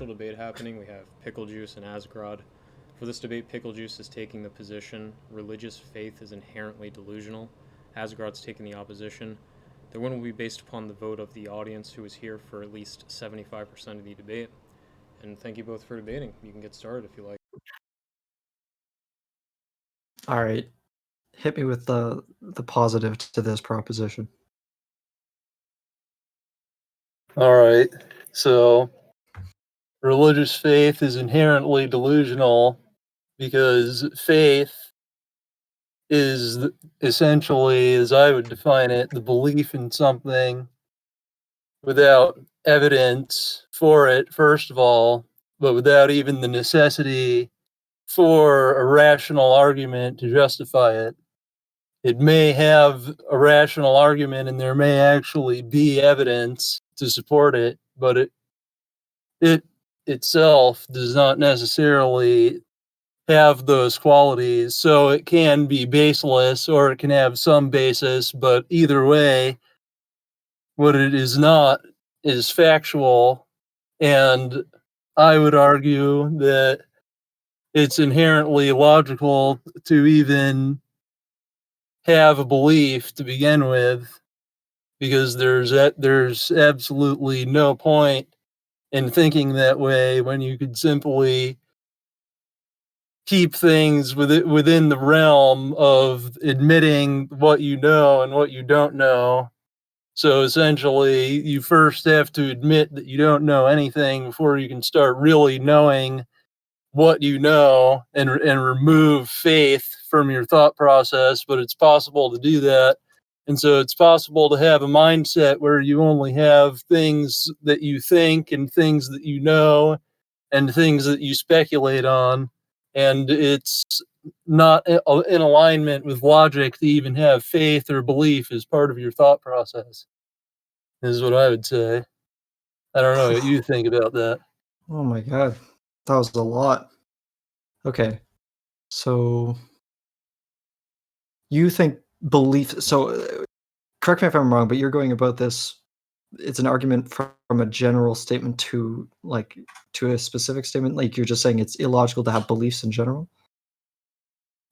special debate happening. We have Pickle Juice and Azgerod. For this debate, Pickle Juice is taking the position religious faith is inherently delusional. Azgerod's taking the opposition. The win will be based upon the vote of the audience, who is here for at least 75% of the debate. And thank you both for debating. You can get started if you like. All right. Hit me with the positive to this proposition. All right. So, religious faith is inherently delusional because faith is essentially, as I would define it, the belief in something without evidence for it, first of all, but without even the necessity for a rational argument to justify it. It may have a rational argument and there may actually be evidence to support it, but it itself does not necessarily have those qualities. So it can be baseless or it can have some basis, but either way, what it is not is factual. And I would argue that it's inherently logical to even have a belief to begin with, because there's absolutely no point in thinking that way when you could simply keep things within the realm of admitting what you know and what you don't know. So essentially, you first have to admit that you don't know anything before you can start really knowing what you know and remove faith from your thought process. But it's possible to do that. And so it's possible to have a mindset where you only have things that you think and things that you know and things that you speculate on. And it's not in alignment with logic to even have faith or belief as part of your thought process, is what I would say. I don't know what you think about that. Oh my god. That was a lot. Okay. So you think belief, so correct me if I'm wrong, but you're going about this, it's an argument from a general statement to a specific statement, like you're just saying it's illogical to have beliefs in general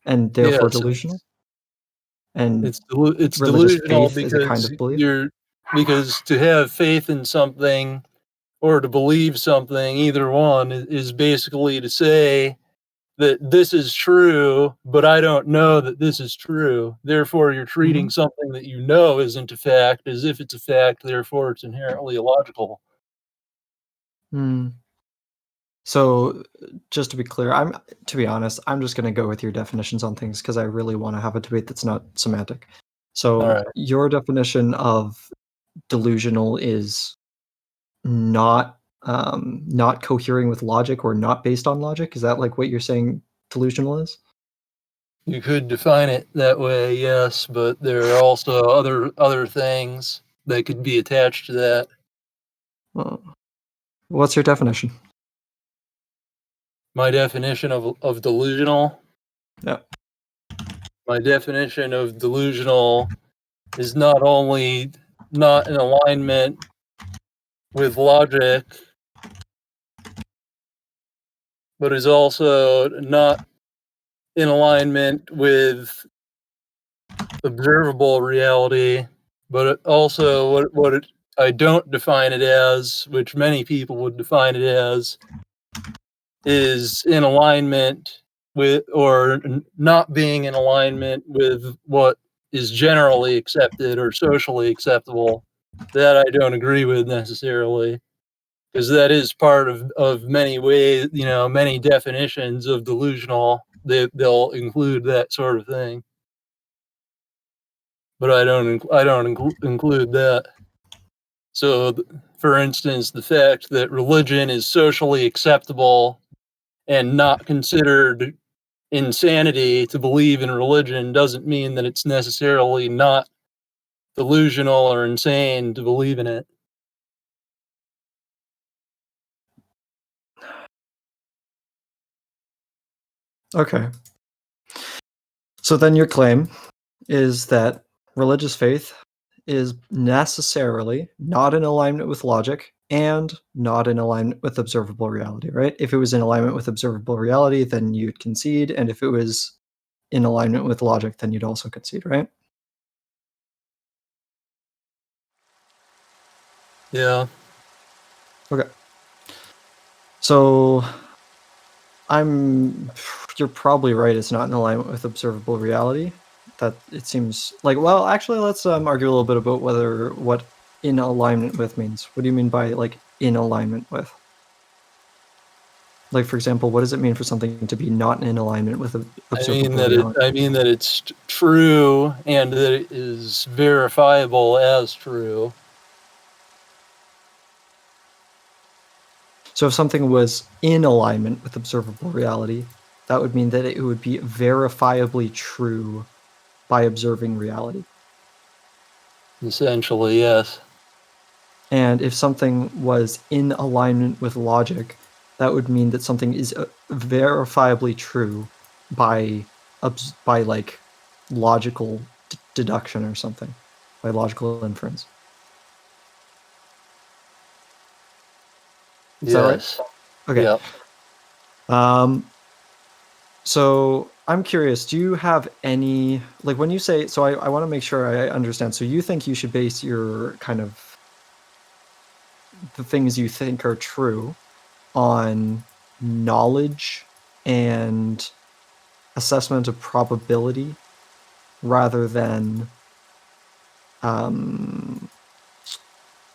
and therefore Yes, delusional? And it's religious delusional faith is a kind of belief? because to have faith in something or to believe something, either one, is basically to say that this is true, but I don't know that this is true. Therefore, you're treating something that you know isn't a fact as if it's a fact, therefore it's inherently illogical. So just to be clear, to be honest, I'm just going to go with your definitions on things because I really want to have a debate that's not semantic. So All right. your definition of delusional is not cohering with logic or not based on logic. Is that like what you're saying delusional is? You could define it that way, yes, but there are also other things that could be attached to that. What's your definition? My definition of delusional? Yeah. My definition of delusional is not only not in alignment with logic, but is also not in alignment with observable reality, but also I don't define it as, which many people would define it as, is in alignment with, or not being in alignment with what is generally accepted or socially acceptable. That I don't agree with necessarily, because that is part of many ways, many definitions of delusional. They'll include that sort of thing, but I don't include that. So, for instance, the fact that religion is socially acceptable and not considered insanity to believe in religion doesn't mean that it's necessarily not delusional or insane to believe in it. Okay. So then your claim is that religious faith is necessarily not in alignment with logic and not in alignment with observable reality, right? If it was in alignment with observable reality, then you'd concede, and if it was in alignment with logic, then you'd also concede, right? Yeah. Okay. So you're probably right, it's not in alignment with observable reality. That it seems like, well, actually, let's argue a little bit about what in alignment with means. What do you mean by like in alignment with? Like, for example, what does it mean for something to be not in alignment with observable reality? I mean that it's true and that it is verifiable as true. So if something was in alignment with observable reality, that would mean that it would be verifiably true by observing reality. Essentially, yes. And if something was in alignment with logic, that would mean that something is verifiably true by like logical deduction or something, by logical inference. Is that right? Okay. Yep. So I'm curious, do you have any, like when you say, so I want to make sure I understand. So you think you should base your kind of the things you think are true on knowledge and assessment of probability rather than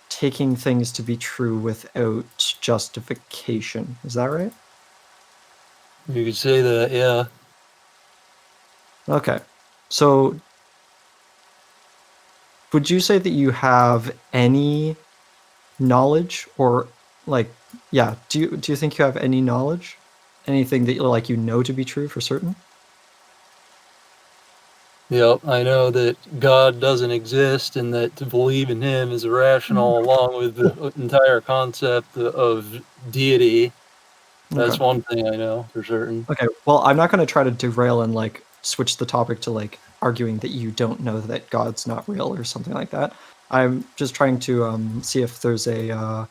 taking things to be true without justification. Is that right? You could say that, yeah. Okay. So would you say that you have any knowledge or like, yeah, do you think you have any knowledge? Anything that like you know to be true for certain? Yep, I know that God doesn't exist and that to believe in him is irrational, along with the entire concept of deity. That's Okay. one thing I know for certain. Okay. Well, I'm not going to try to derail and like switch the topic to like arguing that you don't know that God's not real or something like that. I'm just trying to see if there's a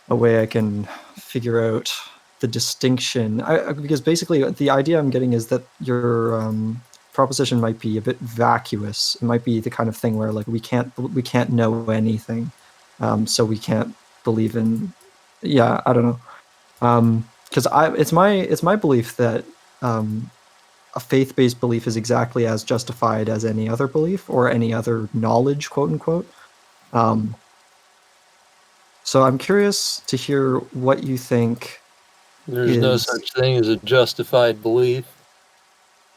way I can figure out the distinction. Because basically the idea I'm getting is that your proposition might be a bit vacuous. It might be the kind of thing where like we can't know anything, so we can't believe in. Yeah, I don't know. Because it's my belief that a faith-based belief is exactly as justified as any other belief or any other knowledge, quote unquote. So I'm curious to hear what you think. There's no such thing as a justified belief.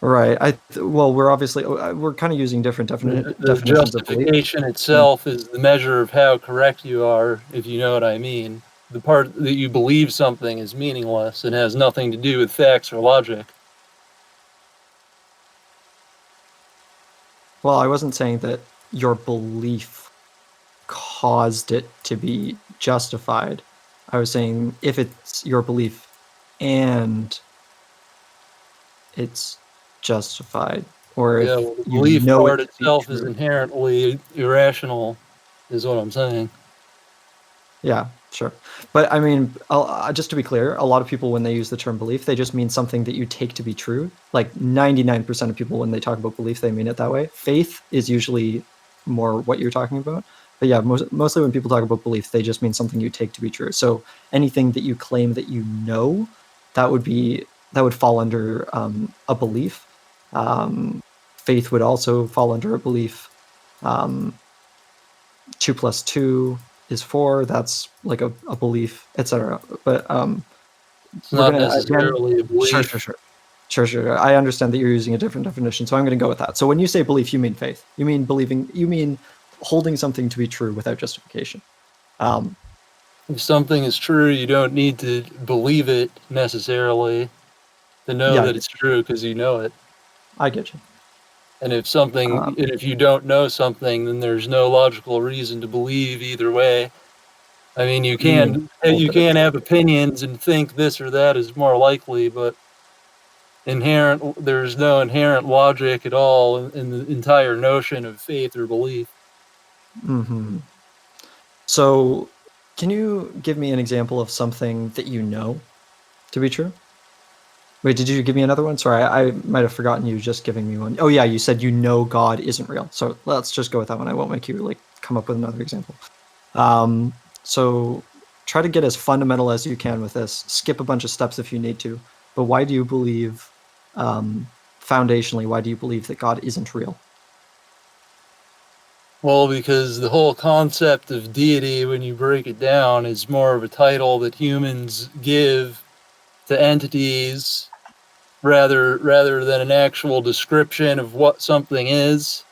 Right. Well, we're obviously we're kind of using different The definitions of belief. justification itself is the measure of how correct you are, if you know what I mean. The part that you believe something is meaningless and has nothing to do with facts or logic. Well, I wasn't saying that your belief caused it to be justified. I was saying if it's your belief and it's justified, or if The you belief know part it to be itself is true. inherently irrational, is what I'm saying. Yeah, sure. But I mean, just to be clear, a lot of people, when they use the term belief, they just mean something that you take to be true. Like 99% of people, when they talk about belief, they mean it that way. Faith is usually more what you're talking about. But yeah, mostly when people talk about belief, they just mean something you take to be true. So anything that you claim that you know, that would fall under a belief. Faith would also fall under a belief. 2 + 2 is 4. That's like a belief, etc. But It's we're not gonna necessarily a belief. Sure. I understand that you're using a different definition, so I'm gonna go with that. So when you say belief, you mean faith. You mean believing. You mean holding something to be true without justification. If something is true, you don't need to believe it necessarily to know that it's true because you know it. I get you. And if you don't know something, then there's no logical reason to believe either way. I mean, you can have opinions and think this or that is more likely, but there's no inherent logic at all in the entire notion of faith or belief. Mm-hmm. So Can you give me an example of something that you know to be true? Wait, did you give me another one? Sorry, I might have forgotten you just giving me one. Oh yeah, you said you know God isn't real. So let's just go with that one. I won't make you like come up with another example. So try to get as fundamental as you can with this. Skip a bunch of steps if you need to. But why do you believe, foundationally, why do you believe that God isn't real? Well, because the whole concept of deity, when you break it down, is more of a title that humans give to entities rather than an actual description of what something is.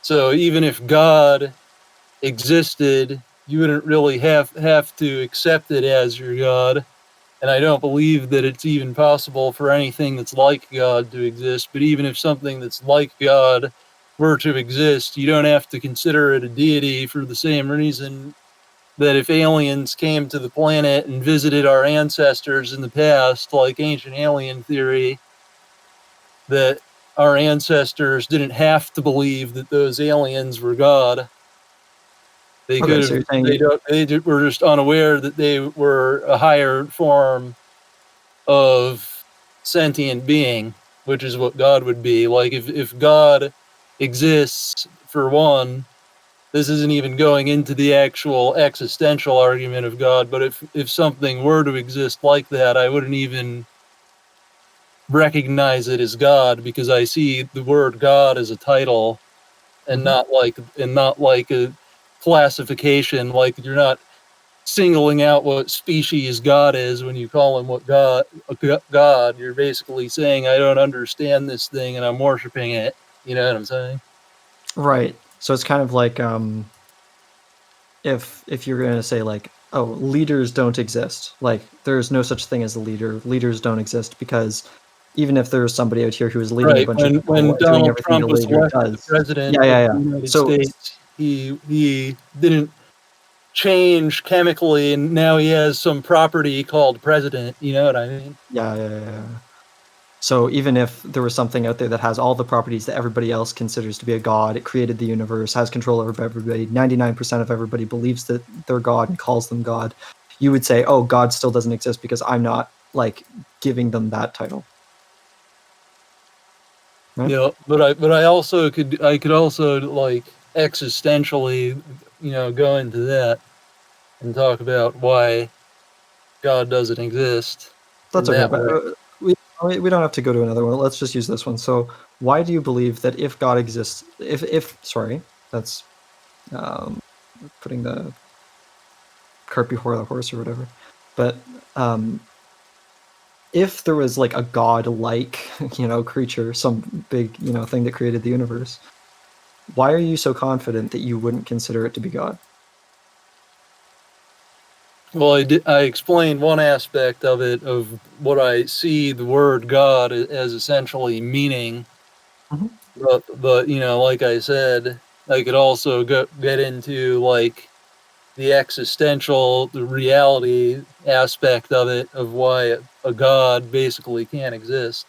So even if God existed, you wouldn't really have to accept it as your God. And I don't believe that it's even possible for anything that's like God to exist. But even if something that's like God were to exist, you don't have to consider it a deity for the same reason that if aliens came to the planet and visited our ancestors in the past, like ancient alien theory, that our ancestors didn't have to believe that those aliens were God. They Okay, could so have. you're saying They were just unaware that they were a higher form of sentient being, which is what God would be. Like if God exists, for one, this isn't even going into the actual existential argument of God, but if something were to exist like that, I wouldn't even recognize it as God, because I see the word God as a title and not like a classification. Like you're not singling out what species God is when you call him God. You're basically saying I don't understand this thing and I'm worshiping it. You know what I'm saying? right. So it's kind of like if you're gonna say like, oh, leaders don't exist. Like there's no such thing as a leader. Leaders don't exist because even if there's somebody out here who is leading a Right. bunch of When people doing Donald everything the Trump was leader elected the does. president Yeah, of yeah, the yeah. United So States, he didn't change chemically, and now he has some property called president. You know what I mean? yeah. So even if there was something out there that has all the properties that everybody else considers to be a god, it created the universe, has control over everybody, 99% of everybody believes that they're God and calls them God, you would say, oh, God still doesn't exist because I'm not like giving them that title. Right? Yeah, but I could also like existentially, go into that and talk about why God doesn't exist in That's okay, that but way. we don't have to go to another one. Let's just use this one. So why do you believe that if God exists, if sorry, that's um, putting the cart before the horse or whatever, but um, if there was like a god-like, creature, some big, thing that created the universe, why are you so confident that you wouldn't consider it to be God? Well, I explained one aspect of it, of what I see the word God as essentially meaning, Mhm. but like I said, I could also get into like the existential, the reality aspect of it, of why a God basically can't exist.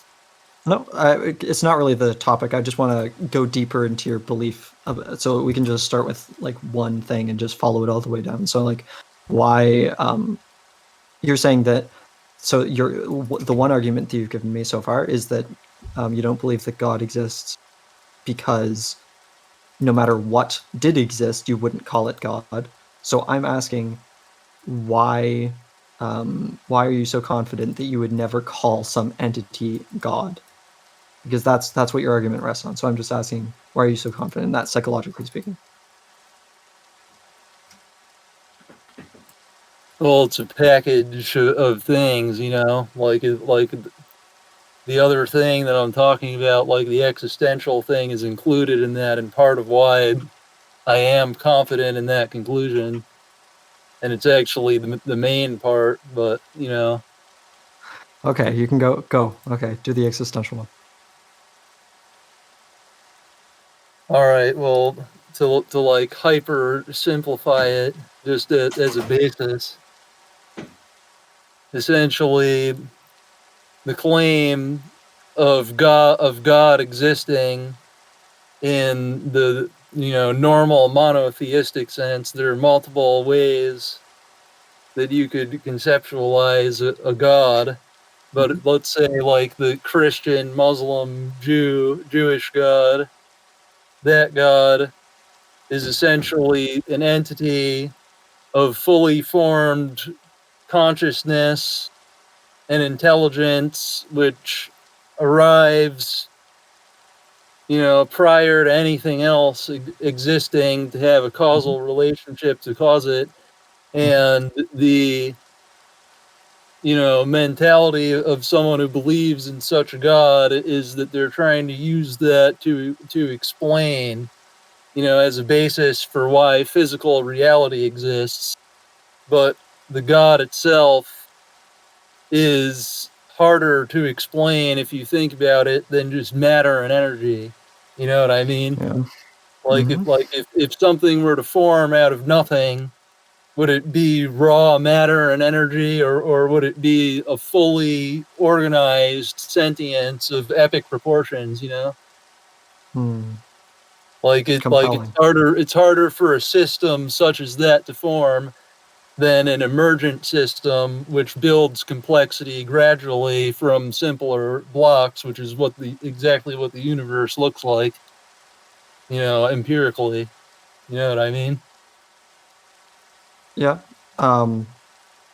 No, it's not really the topic. I just want to go deeper into your belief of it, so we can just start with like one thing and just follow it all the way down. So like, why you're saying that? So the one argument that you've given me so far is that you don't believe that God exists because no matter what did exist, you wouldn't call it God. So I'm asking, why are you so confident that you would never call some entity God? Because that's what your argument rests on. So I'm just asking, why are you so confident in that, psychologically speaking? Well, it's a package of things, like the other thing that I'm talking about, like the existential thing, is included in that, and part of why I am confident in that conclusion. And it's actually the main part, but Okay, you can go. Okay, do the existential one. all right. Well, to like hyper simplify it, just as a basis, essentially the claim of God existing in the normal monotheistic sense. There are multiple ways that you could conceptualize a god, but let's say like the Christian, Muslim, Jewish god, that god is essentially an entity of fully formed consciousness and intelligence, which arrives, prior to anything else existing to have a causal relationship to cause it. And the, mentality of someone who believes in such a god is that they're trying to use that to explain, as a basis for why physical reality exists. But the god itself is harder to explain if you think about it than just matter and energy. You know what I mean? Yeah. Like if something were to form out of nothing, would it be raw matter and energy, or would it be a fully organized sentience of epic proportions, Like it's Compelling. harder for a system such as that to form than an emergent system which builds complexity gradually from simpler blocks, which is exactly what the universe looks like, empirically. You know what I mean? Yeah.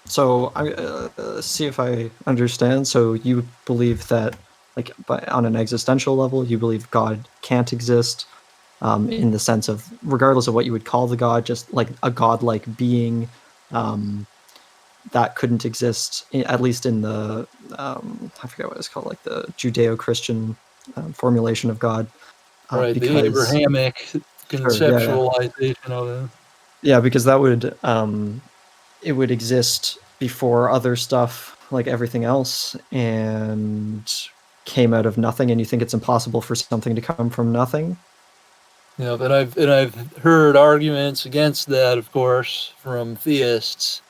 So I see if I understand. So you believe that, like, on an existential level, you believe God can't exist, in the sense of, regardless of what you would call the God, just like a godlike being, um, that couldn't exist, at least in the, I forget what it's called, like the Judeo-Christian formulation of God, Right. The because Abrahamic sure, yeah, conceptualization of it. yeah, because that would it would exist before other stuff, like everything else, and came out of nothing. And you think it's impossible for something to come from nothing? Yeah, but I've heard arguments against that, of course, from theists,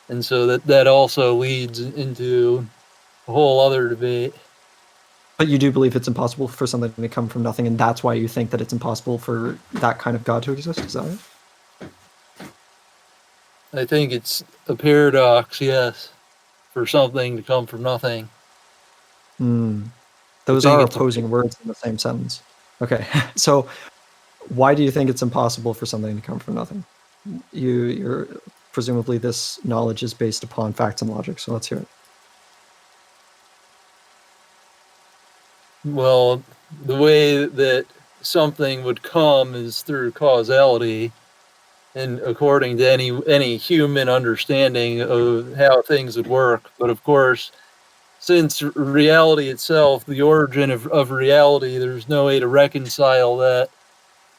and so that also leads into a whole other debate. But you do believe it's impossible for something to come from nothing, and that's why you think that it's impossible for that kind of God to exist? Is that right? I think it's a paradox, yes, for something to come from nothing. I Those think are it's opposing words in the same sentence. Okay, so why do you think it's impossible for something to come from nothing? You're presumably this knowledge is based upon facts and logic, so let's hear it. well, the way that something would come is through causality, and according to any human understanding of how things would work. But of course, since reality itself, the origin of reality, there's no way to reconcile that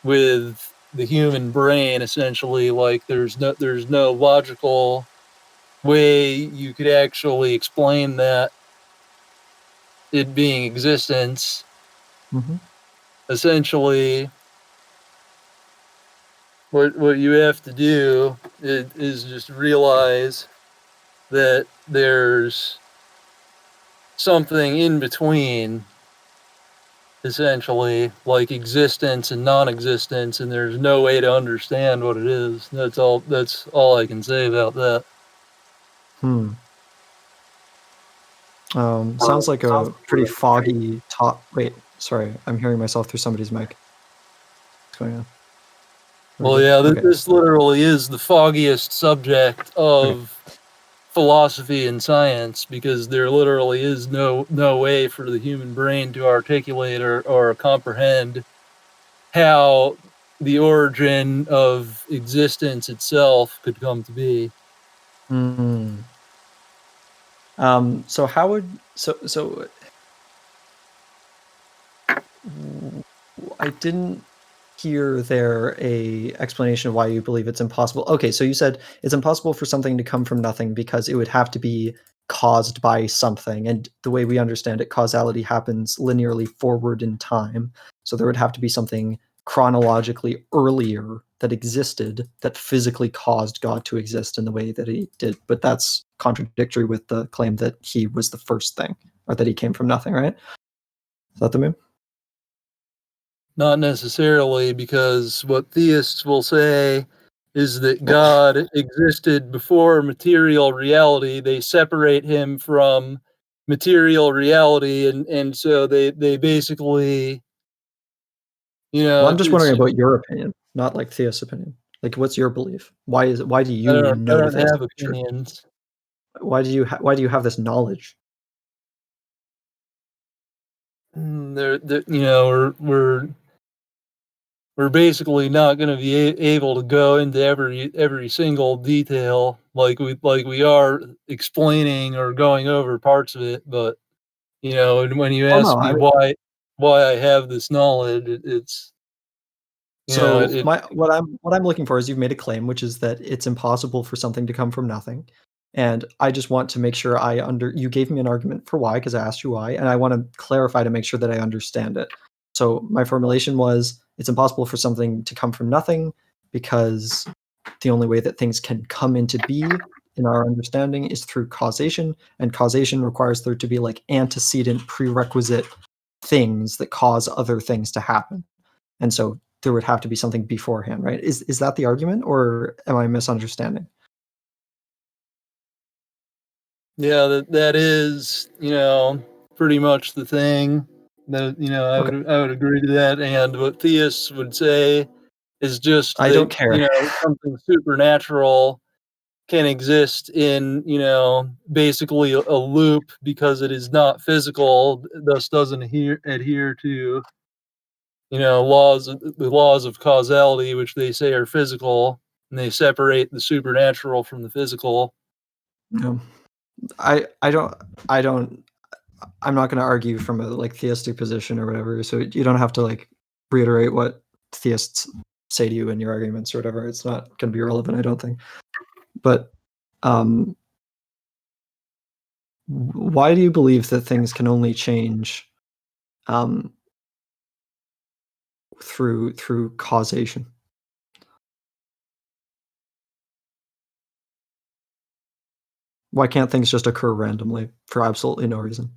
with the human brain, essentially. Like there's no logical way you could actually explain that, it being existence. Mm-hmm. Essentially, what you have to do is just realize that there's something in between, essentially, like existence and non-existence, and there's no way to understand what it is. That's all I can say about that. Sounds like a pretty foggy top. Wait, sorry, I'm hearing myself through somebody's mic. What's going on? Well, Good? yeah, Okay. this literally is the foggiest subject of philosophy and science, because there literally is no way for the human brain to articulate or comprehend how the origin of existence itself could come to be. So how would I didn't hear there a explanation of why you believe it's impossible. Okay, so you said it's impossible for something to come from nothing because it would have to be caused by something, and the way we understand it, causality happens linearly forward in time. So there would have to be something chronologically earlier that existed that physically caused God to exist in the way that he did. But that's contradictory with the claim that he was the first thing, or that he came from nothing, right? Is that the meme? Not necessarily, because what theists will say is that God existed before material reality. They separate him from material reality, and so they basically, Well, I'm just wondering it's about your opinion, not like Thea's opinion. Like, what's your belief? Why do I you know don't this have to be true? opinions. Why do you have this knowledge? We're basically not going to be able to go into every single detail like we are explaining or going over parts of it, but and when you Oh ask no, me why I have this knowledge, it's so it what I'm looking for is you've made a claim, which is that it's impossible for something to come from nothing, and I just want to make sure you gave me an argument for why because I asked you why, and I want to clarify to make sure that I understand it. So my formulation was it's impossible for something to come from nothing because the only way that things can come into be in our understanding is through causation, and causation requires there to be like antecedent prerequisite things that cause other things to happen. And so there would have to be something beforehand, right? Is that the argument, or am I misunderstanding? yeah, that is pretty much the thing that Okay, I would agree to that, and what theists would say is just I that don't care. something supernatural can exist in basically a loop because it is not physical, thus doesn't adhere to the laws of causality, which they say are physical, and they separate the supernatural from the physical. No, I don't I don't I'm not going to argue from a like theistic position or whatever. So you don't have to like reiterate what theists say to you in your arguments or whatever. It's not going to be relevant, I don't think. But um, why do you believe that things can only change um, through causation? Why can't things just occur randomly for absolutely no reason?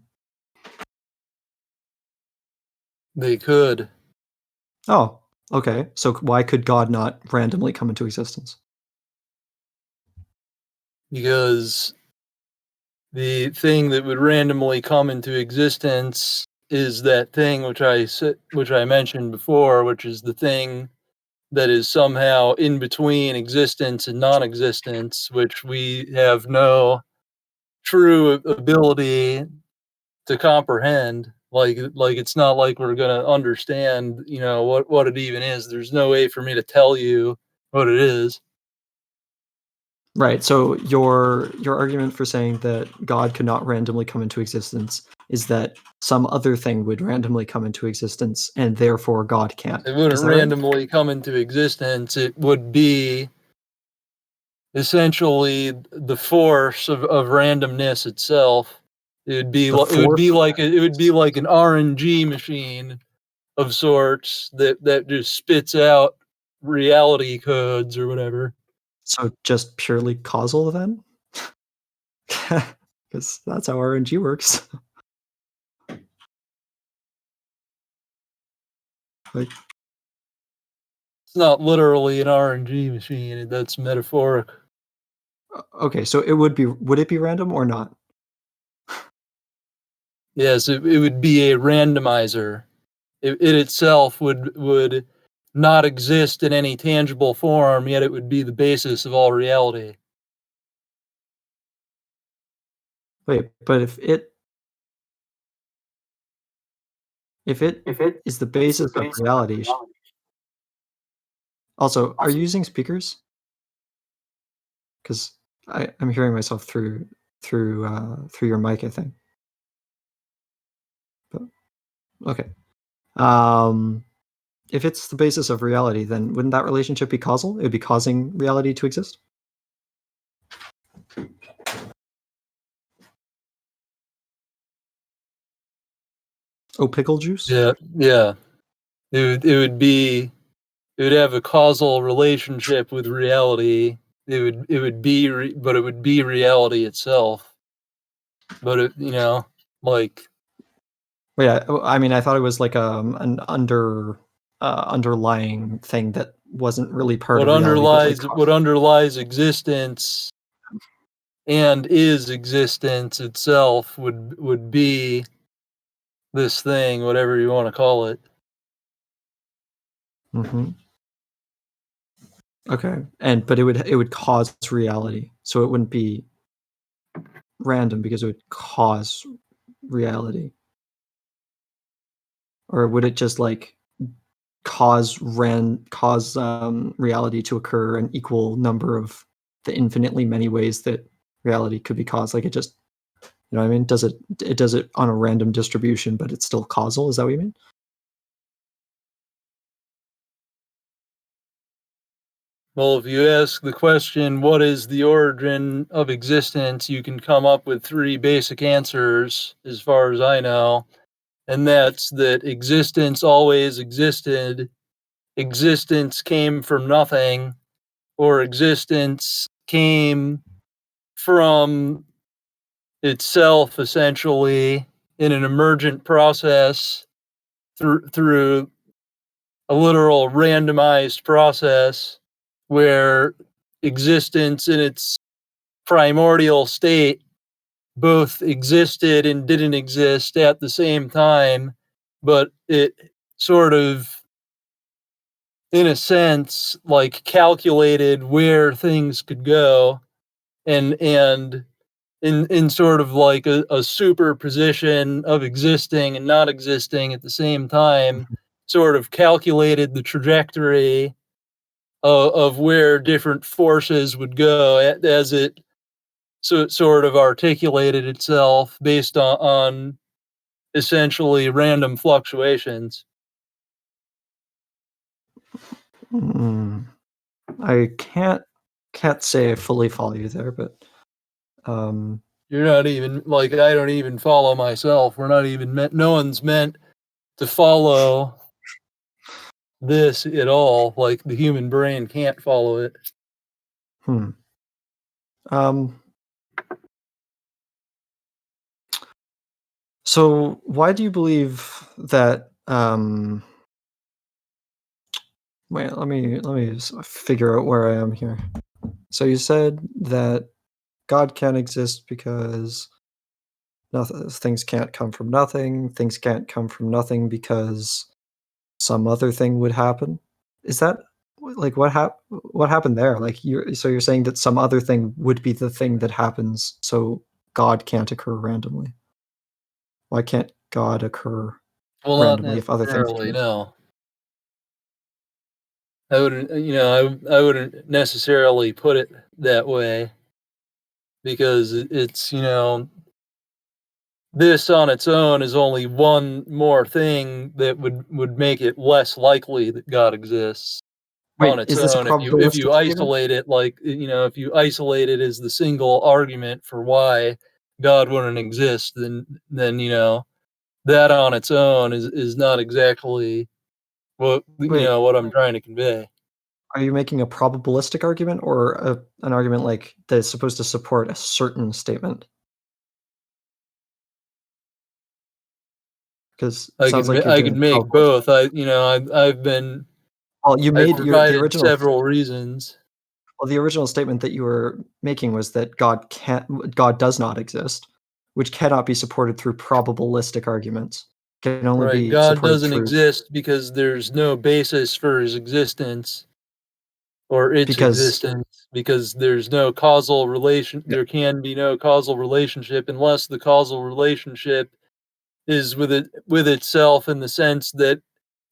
They could, Oh, okay. So why could God not randomly come into existence? because the thing that would randomly come into existence is that thing which I mentioned before, which is the thing that is somehow in between existence and non-existence, which we have no true ability to comprehend. Like it's not like we're gonna understand, what it even is. There's no way for me to tell you what it is. Right. So your argument for saying that God could not randomly come into existence is that some other thing would randomly come into existence, and therefore God can't. It wouldn't Is that right? randomly come into existence. It would be essentially the force of randomness itself. The force. It would be like an RNG machine of sorts that just spits out reality codes or whatever. So just purely causal then? Because that's how RNG works. Like, It's not literally an RNG machine. That's metaphoric. okay, so would it be random or not? Yes, it would be a randomizer. It itself would not exist in any tangible form, yet it would be the basis of all reality. Wait, but if it is the basis of reality, also, are you using speakers? Because I'm hearing myself through your mic, I think. But okay. Um, if it's the basis of reality, then wouldn't that relationship be causal? It would be causing reality to exist. Oh, pickle juice. Yeah, yeah. It would have a causal relationship with reality. But it would be reality itself. But like Well, yeah, I mean, I thought it was like an under underlying thing that wasn't really part what of reality. underlies existence and is existence itself would be this thing, whatever you want to call it. Mm-hmm. Okay, but it would cause reality, so it wouldn't be random because it would cause reality, or would it just like cause reality to occur an equal number of the infinitely many ways that reality could be caused? Like it just, you know what I mean? Does it on a random distribution, but it's still causal? Is that what you mean? Well, if you ask the question, what is the origin of existence, you can come up with three basic answers, as far as I know. And that's that existence always existed, existence came from nothing, or existence came from itself, essentially, in an emergent process through a literal randomized process where existence in its primordial state both existed and didn't exist at the same time, but it sort of, in a sense, like calculated where things could go, and in sort of like a superposition of existing and not existing at the same time, sort of calculated the trajectory of where different forces would go as it sort of articulated itself based on essentially random fluctuations. I can't say I fully follow you there, but You're not even like, I don't even follow myself. We're not even meant. No one's meant to follow this at all. Like the human brain can't follow it. So why do you believe that? Wait, let me figure out where I am here. So you said that God can't exist because things can't come from nothing. Things can't come from nothing because some other thing would happen. Is that like what happened there? Like you're saying that some other thing would be the thing that happens, so God can't occur randomly. Why can't God occur Well, not randomly if other things necessarily. can? No, I wouldn't. I wouldn't necessarily put it that way, because it's this on its own is only one more thing that would make it less likely that God exists on Wait, its is this a own. If probabilistic you statement? isolate it, like, if you isolate it as the single argument for why God wouldn't exist, then that on its own is not exactly Wait, what I'm trying to convey. are you making a probabilistic argument or an argument like that's supposed to support a certain statement? Because it sounds like you're I could doing make probabilistic. both. Well, you I've made the provided original. several reasons. Well, the original statement that you were making was that God does not exist, which cannot be supported through probabilistic arguments. Can only Right. be God supported doesn't through exist because there's no basis for his existence or its because existence, because there's no causal relation. yeah, There can be no causal relationship unless the causal relationship is with itself, in the sense that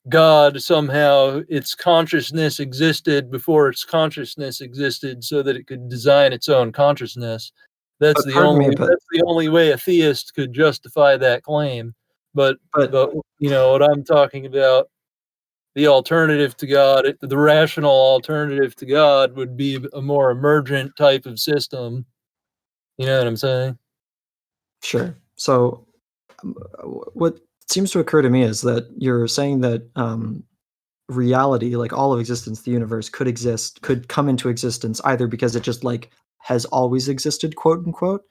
God somehow, its consciousness existed before its consciousness existed, so that it could design its own consciousness. but pardon me, but That's the only way a theist could justify that claim. But but but what I'm talking about, the alternative to God, the rational alternative to God, would be a more emergent type of system. You know what I'm saying? sure. So what seems to occur to me is that you're saying that reality, like all of existence, the universe could come into existence either because it just like has always existed, quote unquote,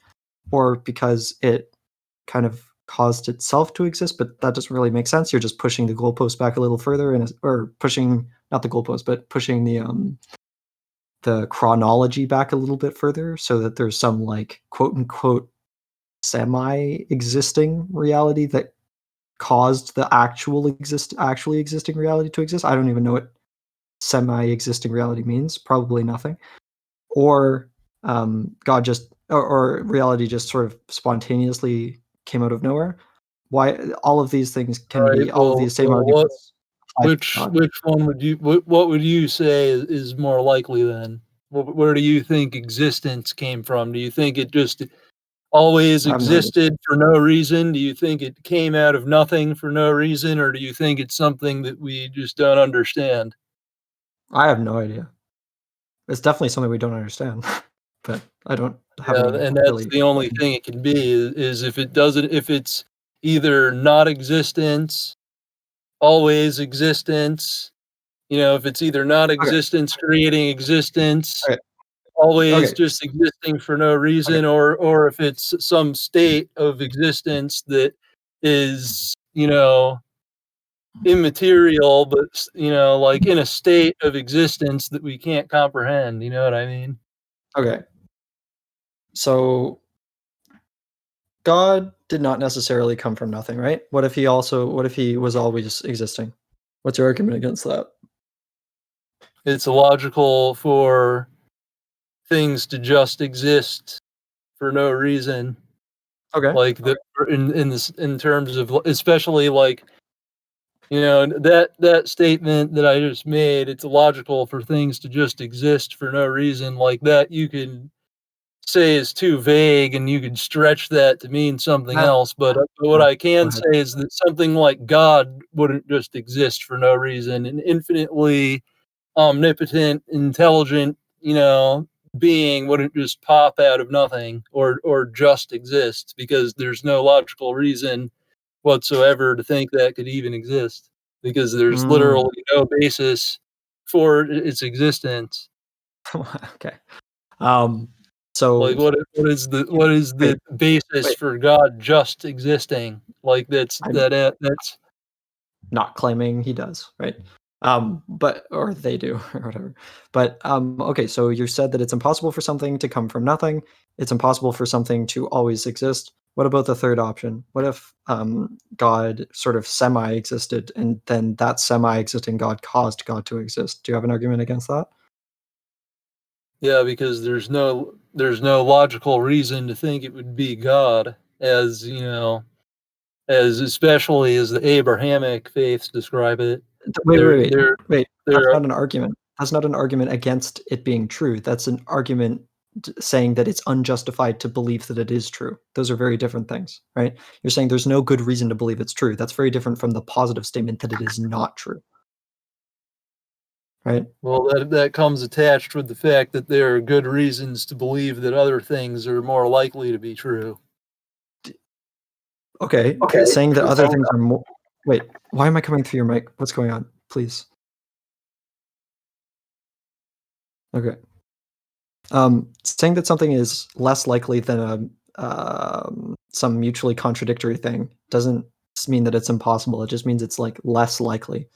or because it kind of caused itself to exist, but that doesn't really make sense. You're just pushing the goalpost back a little further, or pushing not the goalpost, but pushing the chronology back a little bit further, so that there's some like quote unquote semi-existing reality that caused the actually existing reality to exist. I don't even know what semi-existing reality means. Probably nothing. Or God just or reality just sort of spontaneously came out of nowhere. Why all of these things can be all of these same arguments applied to God. Which one would you what would you say is more likely then? Where do you think existence came from? Do you think it just always I have no idea. existed for no reason? Do you think it came out of nothing for no reason, or do you think it's something that we just don't understand? I have no idea. It's definitely something we don't understand, but I don't have Yeah, any and that's really. the only thing it can be is if it doesn't if it's either not existence, always existence, if it's either not Okay. existence creating existence, Okay. always Okay. just existing for no Okay. reason, or if it's some state of existence that is, immaterial, but like in a state of existence that we can't comprehend. You know what I mean? Okay. So God did not necessarily come from nothing, right? What if he was always existing? What's your argument against that? It's illogical for things to just exist for no reason, Okay. like the in this in terms of especially like that statement that I just made. It's illogical for things to just exist for no reason like that. You can say is too vague, and you could stretch that to mean something That, else. But what yeah, I go can ahead. say is that something like God wouldn't just exist for no reason. An infinitely omnipotent, intelligent, being wouldn't just pop out of nothing or just exist, because there's no logical reason whatsoever to think that could even exist, because there's Mm. literally no basis for its existence. Okay. Like So what is wait, the basis wait. for God just existing? Like I'm that's not claiming he does, right? But or they do or whatever. But okay, so you said that it's impossible for something to come from nothing. It's impossible for something to always exist. What about the third option? What if God sort of semi-existed, and then that semi-existing God caused God to exist? Do you have an argument against that? yeah, because there's no logical reason to think it would be God, as as especially as the Abrahamic faiths describe it. Wait, wait, They're wait, they're wait. That's they're not an argument. That's not an argument against it being true. That's an argument saying that it's unjustified to believe that it is true. Those are very different things, right? You're saying there's no good reason to believe it's true. That's very different from the positive statement that it is not true, right? well, that comes attached with the fact that there are good reasons to believe that other things are more likely to be true. Okay, Okay. saying that other things are more. Wait, why am I coming through your mic? What's going on? Please. Okay. Saying that something is less likely than some mutually contradictory thing doesn't mean that it's impossible. It just means it's like less likely.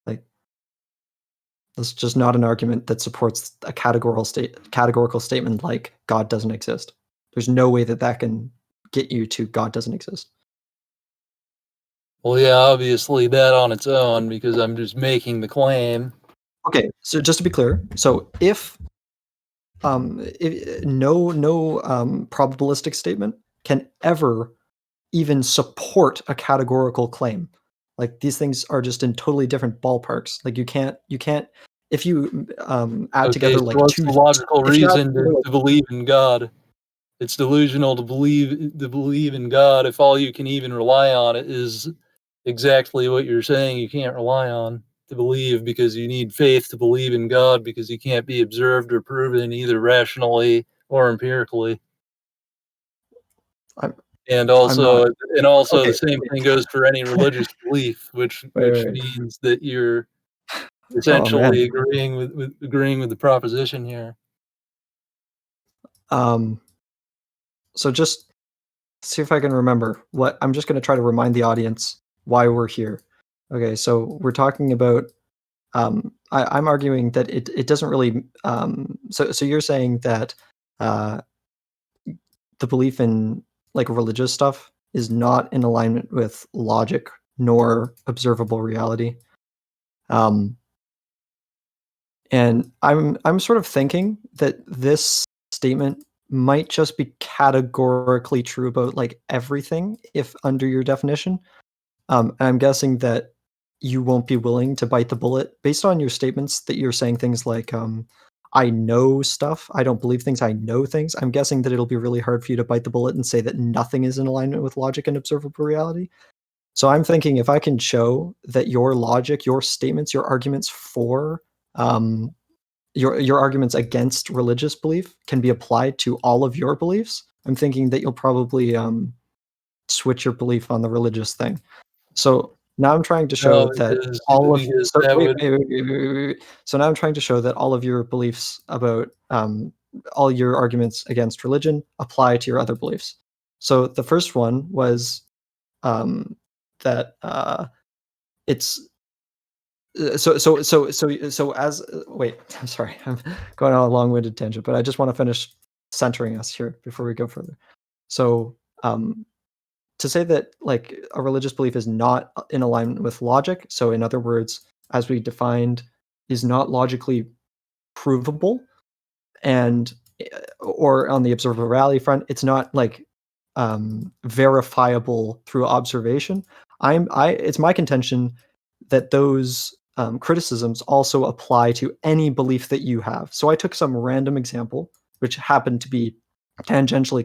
Like that's just not an argument that supports a categorical statement like God doesn't exist. There's no way that that can get you to God doesn't exist. Well, yeah, obviously that on its own, because I'm just making the claim. Okay, so just to be clear, so if no probabilistic statement can ever even support a categorical claim. Like these things are just in totally different ballparks. Like you can't if you add Okay, together so like what's two the logical if you add reason together, to believe in God? It's delusional to believe in God if all you can even rely on it is exactly what you're saying you can't rely on to believe, because you need faith to believe in God, because he can't be observed or proven either rationally or empirically. I'm And I'm not also the okay. same thing goes for any religious belief, which Wait, which wait. means that you're Oh man. essentially agreeing with the proposition here. Um so just see if I can remember what I'm just going to try to remind the audience why we're here. Okay, so we're talking about. I'm arguing that it doesn't really. So you're saying that the belief in like religious stuff is not in alignment with logic nor observable reality. And I'm sort of thinking that this statement might just be categorically true about like everything if under your definition. And I'm guessing that you won't be willing to bite the bullet based on your statements that you're saying things like I know stuff, I don't believe things, I know things. I'm guessing that it'll be really hard for you to bite the bullet and say that nothing is in alignment with logic and observable reality. So I'm thinking if I can show that your logic, your statements, your arguments for your arguments against religious belief can be applied to all of your beliefs, I'm thinking that you'll probably switch your belief on the religious thing. So now I'm trying to show No, that because all of because so that wait, would wait, wait, wait, wait, wait, wait. So now I'm trying to show that all of your beliefs about all your arguments against religion apply to your other beliefs. So the first one was that it's so as wait, I'm sorry, I'm going on a long-winded tangent, but I just want to finish centering us here before we go further. So to say that like a religious belief is not in alignment with logic, so in other words, as we defined, is not logically provable, and or on the observable reality front, it's not like verifiable through observation. It's my contention that those criticisms also apply to any belief that you have. So I took some random example, which happened to be tangentially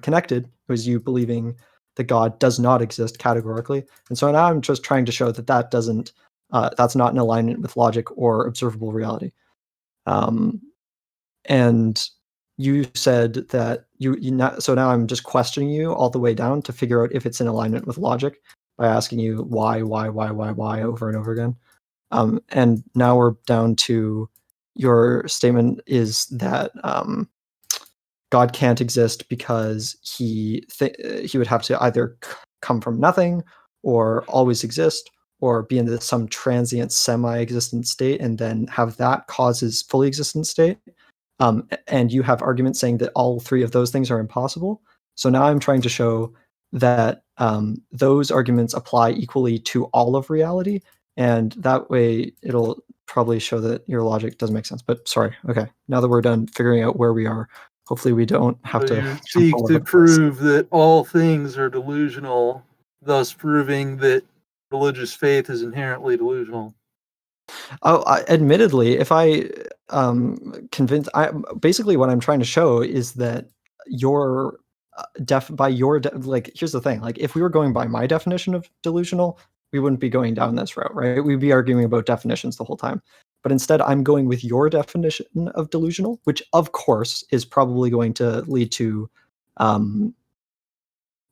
connected. It was you believing that God does not exist categorically, and so now I'm just trying to show that that doesn't, that's not in alignment with logic or observable reality. And you said that so now I'm just questioning you all the way down to figure out if it's in alignment with logic by asking you why over and over again. And now we're down to your statement is that God can't exist because he would have to either come from nothing or always exist or be in some transient semi-existent state and then have that cause his fully existent state. And you have arguments saying that all three of those things are impossible. So now I'm trying to show that those arguments apply equally to all of reality, and that way it'll probably show that your logic doesn't make sense. But sorry, okay. Now that we're done figuring out where we are, hopefully we don't have so to you jump seek all over to the place. prove that all things are delusional, thus proving that religious faith is inherently delusional. Oh, admittedly, if I convince, basically what I'm trying to show is that your like here's the thing, like if we were going by my definition of delusional, we wouldn't be going down this route, right? We'd be arguing about definitions the whole time. But instead, I'm going with your definition of delusional, which of course is probably going to lead to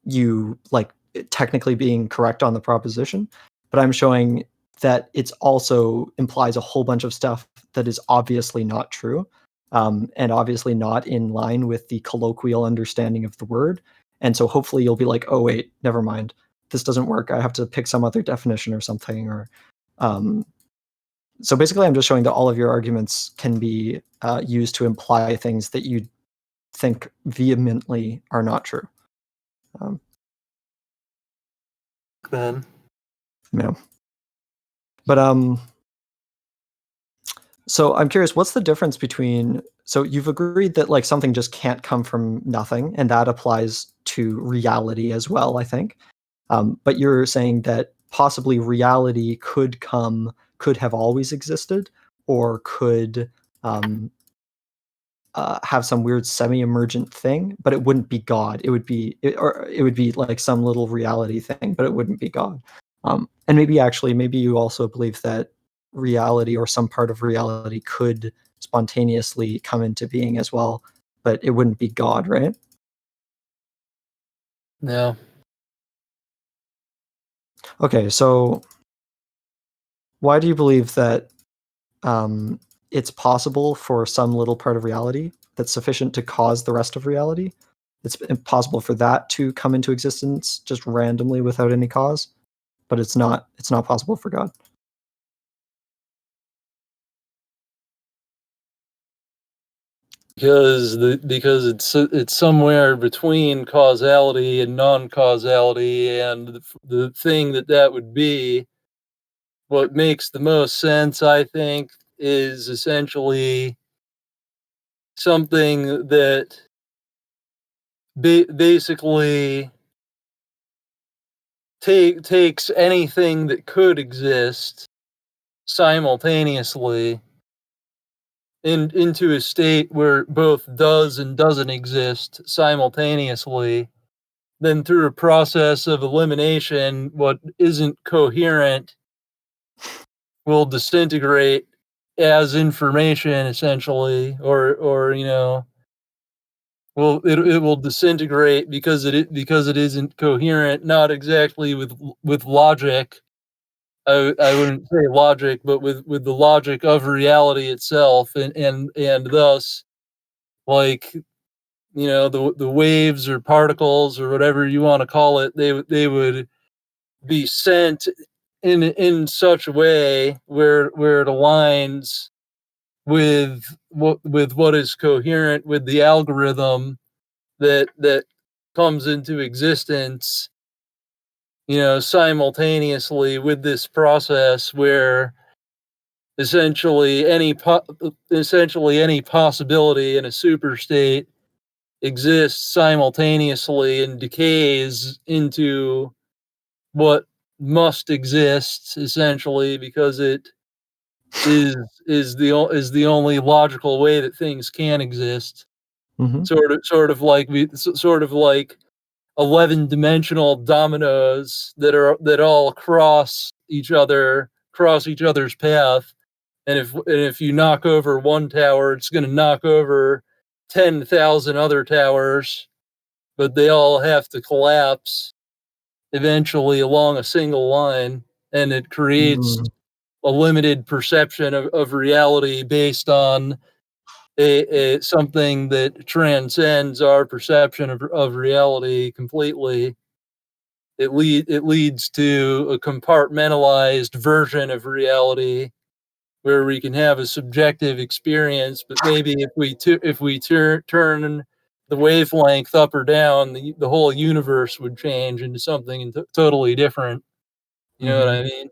you like technically being correct on the proposition. But I'm showing that it's also implies a whole bunch of stuff that is obviously not true, and obviously not in line with the colloquial understanding of the word. And so hopefully you'll be like, oh wait, never mind, this doesn't work. I have to pick some other definition or something. Or so basically, I'm just showing that all of your arguments can be used to imply things that you think vehemently are not true. Then Yeah. But so I'm curious, what's the difference between, so you've agreed that like something just can't come from nothing, and that applies to reality as well, I think. But you're saying that possibly reality could have always existed, or could have some weird semi-emergent thing, but it wouldn't be God. It would be like some little reality thing, but it wouldn't be God. And maybe you also believe that reality or some part of reality could spontaneously come into being as well, but it wouldn't be God, right? no, Okay, so why do you believe that it's possible for some little part of reality that's sufficient to cause the rest of reality, it's impossible for that to come into existence just randomly without any cause, but it's not possible for God. Because it's somewhere between causality and non-causality, and the thing that would be, what makes the most sense, I think, is essentially something that basically takes anything that could exist simultaneously into a state where both does and doesn't exist simultaneously. Then through a process of elimination, what isn't coherent will disintegrate as information, essentially, or well, it will disintegrate because it isn't coherent, not exactly with logic. I wouldn't say logic, but with the logic of reality itself, and thus, like, the waves or particles or whatever you want to call it, they would be sent in such a way where it aligns with what is coherent with the algorithm that comes into existence, simultaneously with this process, where essentially any possibility in a super state exists simultaneously and decays into what must exist, essentially, because it is the only logical way that things can exist. Mm-hmm. Sort of like 11-dimensional dominoes that all cross each other's path, and if you knock over one tower, it's going to knock over 10,000 other towers, but they all have to collapse eventually along a single line, and it creates a limited perception of reality based on something that transcends our perception of reality completely. It leads to a compartmentalized version of reality where we can have a subjective experience, but maybe if we turn the wavelength up or down, the whole universe would change into something totally different. You know what I mean?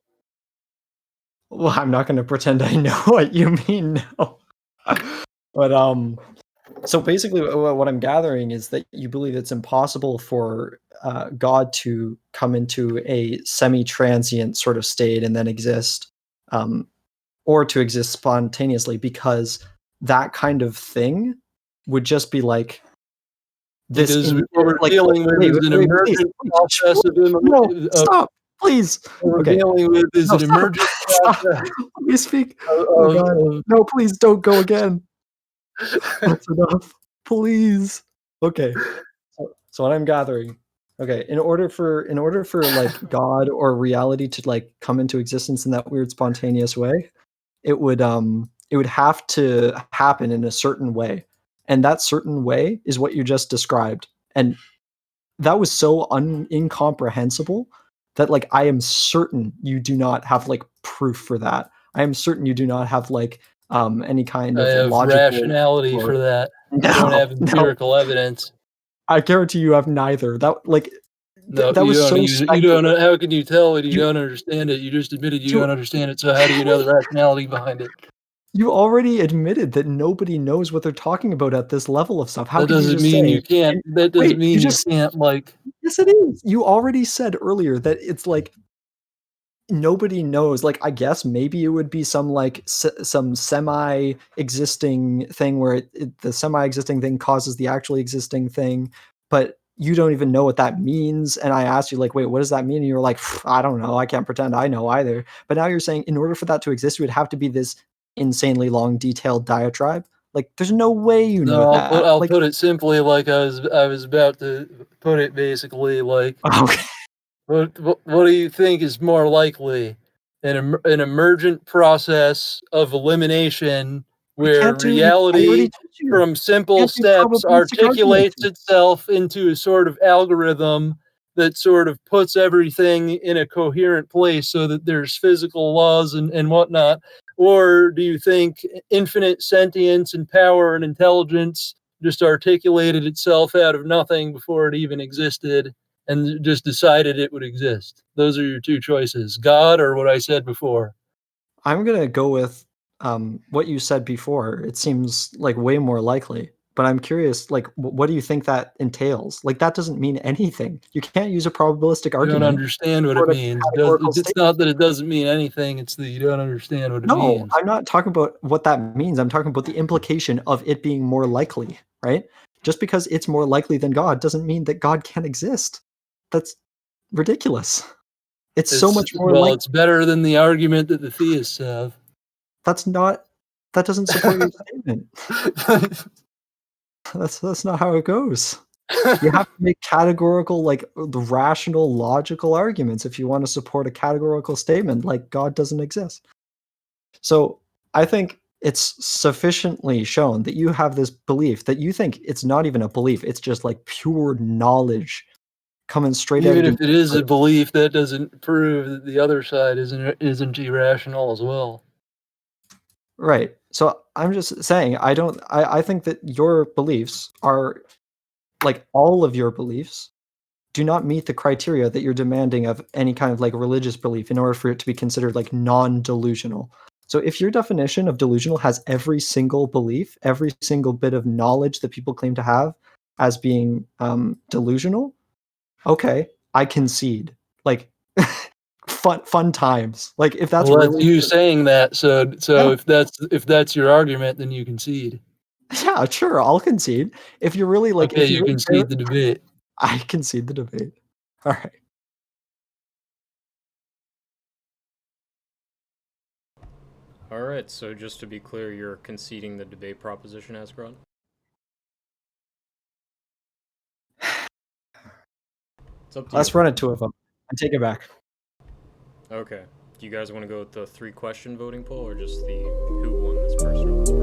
Well, I'm not going to pretend I know what you mean now. But so basically, what I'm gathering is that you believe it's impossible for God to come into a semi-transient sort of state and then exist, or to exist spontaneously, because that kind of thing would just be like this. Because what we're dealing with is an emergent process of no, stop, please. What we're Okay. dealing with is an stop. emergent Stop. process. Let me speak. Oh God. No, please don't go again. That's enough. Please. Okay. So what I'm gathering. Okay, in order for like God or reality to like come into existence in that weird spontaneous way, it would have to happen in a certain way. And that certain way is what you just described. And that was so incomprehensible that, like, I am certain you do not have like proof for that. I am certain you do not have like any kind I of have logical rationality for that. I don't have empirical evidence. I guarantee you have neither. That like No, that you was don't. so You don't know. How can you tell when you You- don't understand it? You just admitted you you- don't understand it. So how do you know the rationality behind it? You already admitted that nobody knows what they're talking about at this level of stuff. How That could you doesn't just mean say? you can't. That doesn't Wait, mean you can't. Like, yes, it is. You already said earlier that it's like nobody knows. Like, I guess maybe it would be some like some semi-existing thing where the semi-existing thing causes the actually existing thing, but you don't even know what that means. And I asked you, like, wait, what does that mean? And you were like, I don't know. I can't pretend I know either. But now you're saying in order for that to exist, it would have to be this insanely long, detailed diatribe. Like, there's no way you know no, that. I'll Like, put it simply, like I was about to put it. Basically, like, okay. what do you think is more likely? An emergent process of elimination where can't do. I already reality told you. from simple Can't do steps probabilistic articulates argumentation. itself into a sort of algorithm that sort of puts everything in a coherent place so that there's physical laws and whatnot? Or do you think infinite sentience and power and intelligence just articulated itself out of nothing before it even existed and just decided it would exist? Those are your two choices, God or what I said before. I'm gonna go with what you said before. It seems like way more likely. But I'm curious, like, what do you think that entails? Like, that doesn't mean anything. You can't use a probabilistic You don't argument understand what it for a means. categorical It's statement. not that it doesn't mean anything, it's that you don't understand what it No, means. I'm not talking about what that means. I'm talking about the implication of it being more likely, right? Just because it's more likely than God doesn't mean that God can't exist. That's ridiculous. It's so much more Well, like it's better than the argument that the theists have. that's not that doesn't support your statement. That's not how it goes. You have to make categorical, like, the rational, logical arguments if you want to support a categorical statement like God doesn't exist. So I think it's sufficiently shown that you have this belief that you think it's not even a belief, it's just like pure knowledge coming straight out of Even the if it is a universe. belief, that doesn't prove that the other side isn't irrational as well. Right. So I'm just saying I think that your beliefs are like all of your beliefs do not meet the criteria that you're demanding of any kind of like religious belief in order for it to be considered like non-delusional. So if your definition of delusional has every single belief, every single bit of knowledge that people claim to have as being delusional, okay, I concede. Like fun times. Like if that's Well, that's really you saying that. So yeah, if that's your argument, then you concede. yeah, sure, I'll concede. If you're really like Okay, if you you really care, concede the debate. I concede the debate. All right. Alright, so just to be clear, you're conceding the debate proposition, Azgerod? It's up to Let's you. run it two of them and take it back. Okay. Do you guys want to go with the 3-question voting poll or just the who won this person?